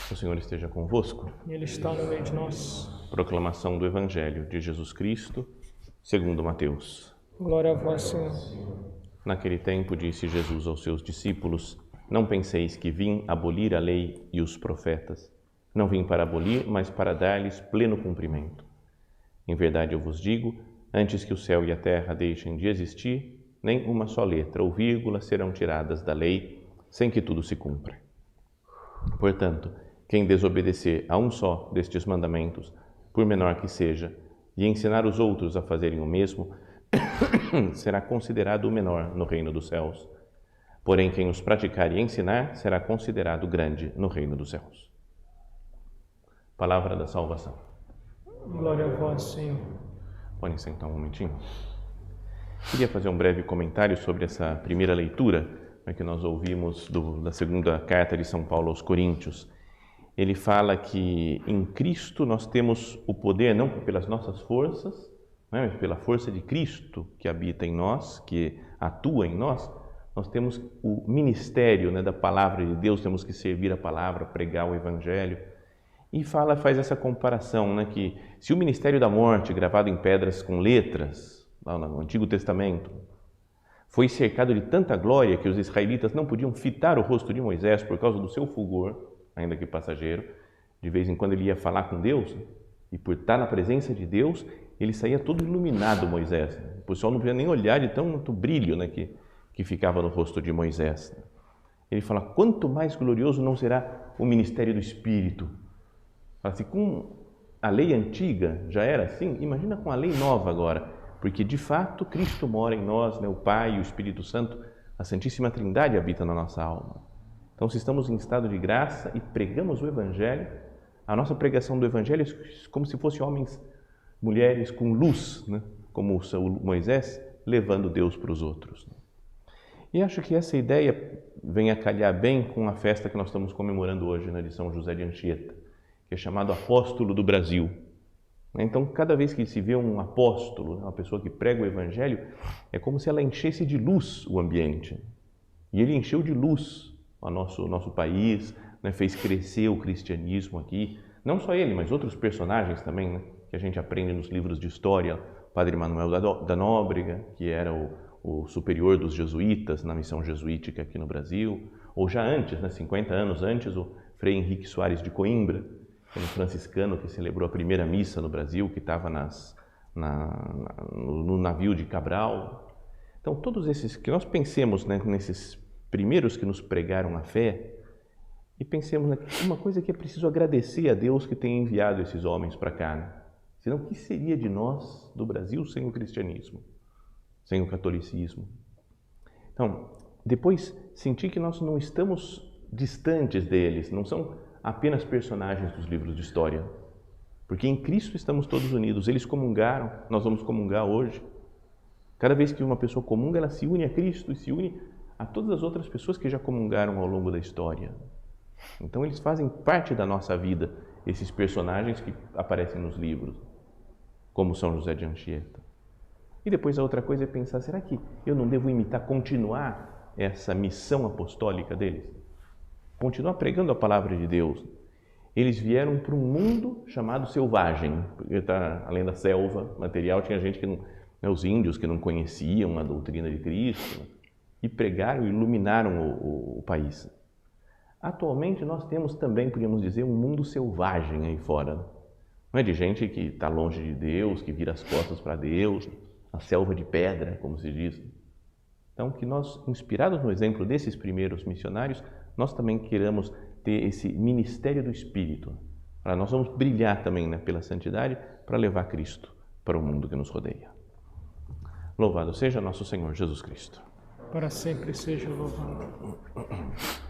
O Senhor esteja convosco. Ele está no meio de nós. Proclamação do Evangelho de Jesus Cristo, segundo Mateus. Glória a vós, Senhor. Naquele tempo disse Jesus aos seus discípulos: Não penseis que vim abolir a lei e os profetas. Não vim para abolir, mas para dar-lhes pleno cumprimento. Em verdade eu vos digo, antes que o céu e a terra deixem de existir, nem uma só letra ou vírgula serão tiradas da lei, sem que tudo se cumpra. Portanto, quem desobedecer a um só destes mandamentos, por menor que seja, e ensinar os outros a fazerem o mesmo, será considerado o menor no reino dos céus. Porém, quem os praticar e ensinar, será considerado grande no reino dos céus. Palavra da salvação. Glória a vós, Senhor. Podem sentar um momentinho. Queria fazer um breve comentário sobre essa primeira leitura que nós ouvimos da segunda carta de São Paulo aos Coríntios. Ele fala que em Cristo nós temos o poder, não pelas nossas forças, mas pela força de Cristo que habita em nós, que atua em nós. Nós temos o ministério da palavra de Deus, temos que servir a palavra, pregar o Evangelho. E faz essa comparação, que se o ministério da morte, gravado em pedras com letras, lá no Antigo Testamento, foi cercado de tanta glória que os israelitas não podiam fitar o rosto de Moisés por causa do seu fulgor, ainda que passageiro. De vez em quando ele ia falar com Deus, e por estar na presença de Deus, ele saía todo iluminado, Moisés. O pessoal não podia nem olhar de tanto brilho que ficava no rosto de Moisés. Ele fala, quanto mais glorioso não será o ministério do Espírito. Assim, com a lei antiga já era assim, imagina com a lei nova agora, porque de fato Cristo mora em nós, o Pai, o Espírito Santo, a Santíssima Trindade habita na nossa alma. Então, se estamos em estado de graça e pregamos o Evangelho, a nossa pregação do Evangelho é como se fossem homens, mulheres com luz, como Moisés, levando Deus para os outros. E acho que essa ideia vem a calhar bem com a festa que nós estamos comemorando hoje, de São José de Anchieta, que é chamado Apóstolo do Brasil. Então, cada vez que se vê um apóstolo, uma pessoa que prega o Evangelho, é como se ela enchesse de luz o ambiente. E ele encheu de luz o nosso país, fez crescer o cristianismo aqui. Não só ele, mas outros personagens também, que a gente aprende nos livros de história. Padre Manuel da Nóbrega, que era o superior dos jesuítas na missão jesuítica aqui no Brasil. Ou já antes, 50 anos antes, o Frei Henrique Soares de Coimbra, que era um franciscano que celebrou a primeira missa no Brasil, que estava no navio de Cabral. Então, todos esses, que nós pensemos nesses primeiros que nos pregaram a fé, e pensemos uma coisa que é preciso agradecer a Deus que tem enviado esses homens para cá. Senão, o que seria de nós, do Brasil, sem o cristianismo, sem o catolicismo? Então, depois, sentir que nós não estamos distantes deles, não são apenas personagens dos livros de história, porque em Cristo estamos todos unidos. Eles comungaram, nós vamos comungar hoje. Cada vez que uma pessoa comunga, ela se une a Cristo e se une a todas as outras pessoas que já comungaram ao longo da história. Então eles fazem parte da nossa vida, esses personagens que aparecem nos livros, como São José de Anchieta. E depois a outra coisa é pensar, será que eu não devo continuar essa missão apostólica deles? Continuar pregando a palavra de Deus. Eles vieram para um mundo chamado selvagem, porque além da selva material, tinha gente que os índios que não conheciam a doutrina de Cristo, e pregaram e iluminaram o país. Atualmente nós temos também, podríamos dizer, um mundo selvagem aí fora. Não é de gente que está longe de Deus, que vira as costas para Deus, a selva de pedra, como se diz. Então, que nós, inspirados no exemplo desses primeiros missionários, nós também queremos ter esse ministério do Espírito. Nós vamos brilhar também pela santidade para levar Cristo para o mundo que nos rodeia. Louvado seja nosso Senhor Jesus Cristo. Para sempre seja louvado.